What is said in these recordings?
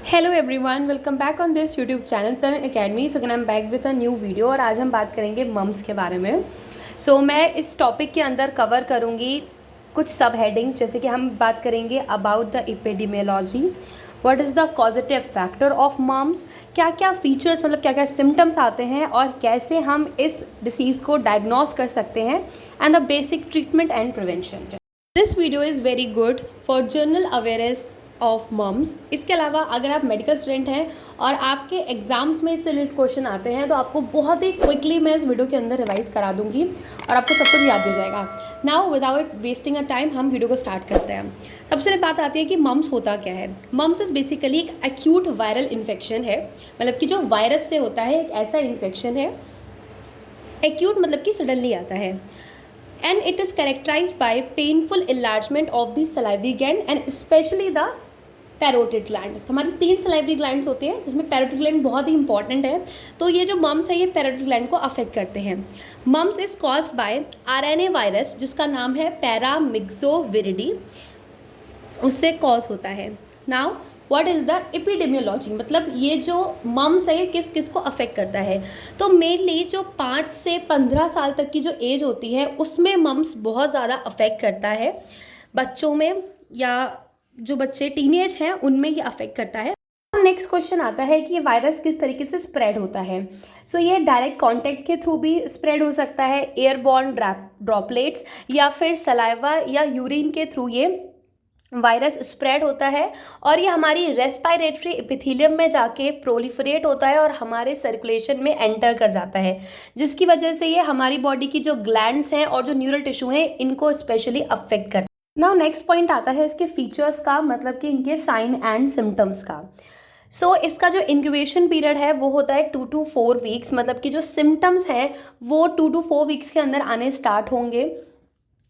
Hello everyone, welcome back on this YouTube channel Taran academy. So I am back with a new video और आज हम बात करेंगे mums के बारे में। मैं इस टॉपिक के अंदर कवर करूँगी कुछ सब हेडिंग्स, जैसे कि हम बात करेंगे about the epidemiology, what is the causative factor of mumps, क्या क्या फीचर्स मतलब क्या क्या सिम्टम्स आते हैं और कैसे हम इस डिसीज़ को डायग्नोस कर सकते हैं, and the basic treatment and prevention. This video is very good for general awareness of mumps. इसके अलावा अगर आप मेडिकल स्टूडेंट हैं और आपके एग्जाम्स में इससे रिलेटेड क्वेश्चन आते हैं तो आपको बहुत ही क्विकली मैं इस वीडियो के अंदर रिवाइज करा दूंगी और आपको सब कुछ याद हो जाएगा। Now without wasting a time हम वीडियो को स्टार्ट करते हैं। सबसे पहले बात आती है कि मम्स होता क्या है। मम्स इज बेसिकली एक एक्यूट वायरल इन्फेक्शन है, मतलब कि जो वायरस से होता है, एक ऐसा इन्फेक्शन है। एक्यूट मतलब कि सडनली आता है, and it is characterized by painful enlargement of the salivary gland and especially the parotid gland. तो हमारी 3 सलाइवरी ग्लैंड्स होते हैं जिसमें पैरोटिड ग्लैंड बहुत ही इंपॉर्टेंट है। तो ये जो मम्स है ये पैरोटिड ग्लैंड को अफेक्ट करते हैं। Mumps is caused by RNA virus जिसका नाम है पैरामिक्सोविरिडी, उससे कॉज होता है। Now what is the epidemiology, मतलब ये जो मम्स है ये किस किस को अफेक्ट करता है। तो मेनली जो 5 से 15 साल तक की जो एज होती है उसमें मम्स बहुत ज़्यादा अफेक्ट करता है। बच्चों में या जो बच्चे टीनेज हैं उनमें ये अफेक्ट करता है। नेक्स्ट क्वेश्चन आता है कि ये वायरस किस तरीके से स्प्रेड होता है। ये डायरेक्ट कांटेक्ट के थ्रू भी स्प्रेड हो सकता है, एयरबॉर्न ड्रॉपलेट्स या फिर सलाइवा या यूरिन के थ्रू ये वायरस स्प्रेड होता है और ये हमारी रेस्पिरेटरी एपिथेलियम में जाके प्रोलिफरेट होता है और हमारे सर्कुलेशन में एंटर कर जाता है, जिसकी वजह से ये हमारी बॉडी की जो ग्लैंड्स हैं और जो न्यूरल टिश्यू हैं इनको स्पेशली अफेक्ट करता है। नाउ नेक्स्ट पॉइंट आता है इसके फीचर्स का, मतलब कि इनके साइन एंड सिम्टम्स का। इसका जो इंक्यूबेशन पीरियड है वो होता है 2 to 4 वीक्स, मतलब कि जो सिम्टम्स हैं वो 2 to 4 वीक्स के अंदर आने स्टार्ट होंगे।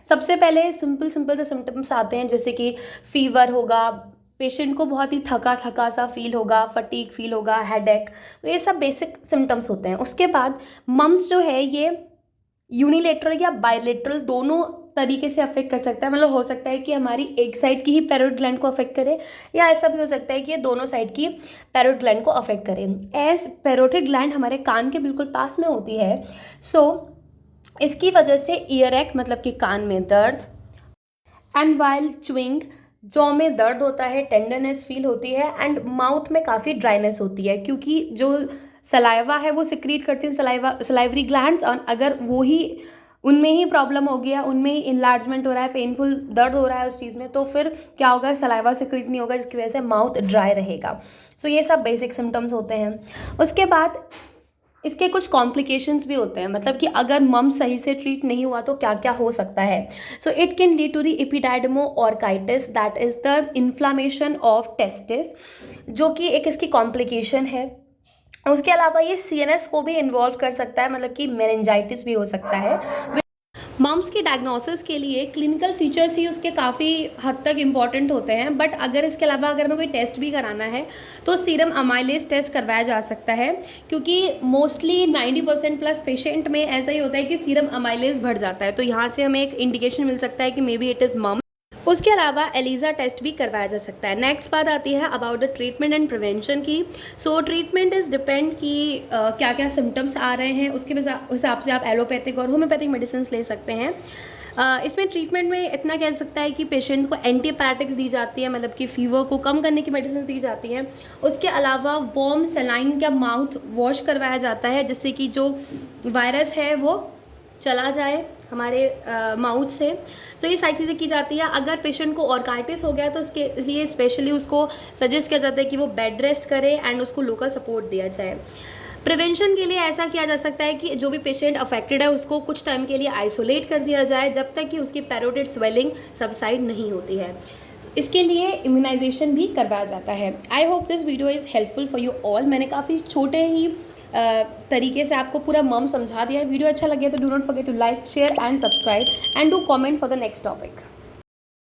सबसे पहले सिंपल से सिम्टम्स आते हैं, जैसे कि फीवर होगा, पेशेंट को बहुत ही थका थका सा फील होगा, फटीग फील होगा, हेडेक, तो ये सब बेसिक सिम्टम्स होते हैं। उसके बाद मम्स जो है ये यूनिलेटरल या बायलेटरल दोनों तरीके से अफेक्ट कर सकता है। मतलब हो सकता है कि हमारी एक साइड की ही पैरोटिड ग्लैंड को अफेक्ट करे, या ऐसा भी हो सकता है कि ये दोनों साइड की पैरोटिड ग्लैंड को अफेक्ट करे। एज पैरोटिड ग्लैंड हमारे कान के बिल्कुल पास में होती है, इसकी वजह से ईयर एक्ट मतलब कि कान में दर्द, एंड वाइल च्युइंग जॉ में दर्द होता है, टेंडरनेस फील होती है, एंड माउथ में काफ़ी ड्राइनेस होती है, क्योंकि जो सलाइवा है वो सिक्रीट करती हैं सलाइवरी ग्लैंड्स, और अगर वो ही उनमें ही प्रॉब्लम हो गया, उनमें ही इन्लार्जमेंट हो रहा है, पेनफुल दर्द हो रहा है उस चीज़ में, तो फिर क्या होगा, सलाइवा सिक्रीट नहीं होगा, जिसकी वजह से माउथ ड्राई रहेगा। ये सब बेसिक सिम्टम्स होते हैं। उसके बाद इसके कुछ कॉम्प्लिकेशंस भी होते हैं, मतलब कि अगर मम्स सही से ट्रीट नहीं हुआ तो क्या क्या हो सकता है। It can lead to the epididymo orchitis, that is the inflammation of testis, जो कि एक इसकी कॉम्प्लिकेशन है। उसके अलावा ये सीएनएस को भी इन्वॉल्व कर सकता है, मतलब कि मेनिंजाइटिस भी हो सकता है। मम्स की डायग्नोसिस के लिए क्लिनिकल फीचर्स ही उसके काफ़ी हद तक इम्पॉर्टेंट होते हैं, बट अगर इसके अलावा अगर हमें कोई टेस्ट भी कराना है तो सीरम अमाइलेज टेस्ट करवाया जा सकता है, क्योंकि मोस्टली 90% प्लस पेशेंट में ऐसा ही होता है कि सीरम अमाइलेज बढ़ जाता है, तो यहाँ से हमें एक इंडिकेशन मिल सकता है कि मे बी इट इज़ मम। उसके अलावा एलिजा टेस्ट भी करवाया जा सकता है। नेक्स्ट बात आती है about the treatment and prevention की। ट्रीटमेंट इज़ डिपेंड कि क्या क्या सिम्टम्स आ रहे हैं, उसके हिसाब से आप एलोपैथिक और होम्योपैथिक मेडिसिन ले सकते हैं। इसमें ट्रीटमेंट में इतना कह सकता है कि पेशेंट को एंटीबायोटिक्स दी जाती है, मतलब कि फीवर को कम करने की मेडिसिन दी जाती हैं। उसके अलावा वार्म सलाइन का माउथ वॉश करवाया जाता है, जिससे कि जो वायरस है वो चला जाए हमारे माउथ से। ये सारी चीज़ें की जाती है। अगर पेशेंट को ऑर्काइटिस हो गया तो इसके लिए स्पेशली उसको सजेस्ट किया जाता है कि वो बेड रेस्ट करे एंड उसको लोकल सपोर्ट दिया जाए। प्रिवेंशन के लिए ऐसा किया जा सकता है कि जो भी पेशेंट अफेक्टेड है उसको कुछ टाइम के लिए आइसोलेट कर दिया जाए, जब तक कि उसकी पैरोटिड स्वेलिंग सबसाइड नहीं होती है। इसके लिए इम्यूनाइजेशन भी करवाया जाता है। I hope this video is helpful for you all. मैंने काफ़ी छोटे ही तरीके से आपको पूरा मम समझा दिया है। वीडियो अच्छा लगे तो do not forget to like, share and subscribe, and do comment for the next topic.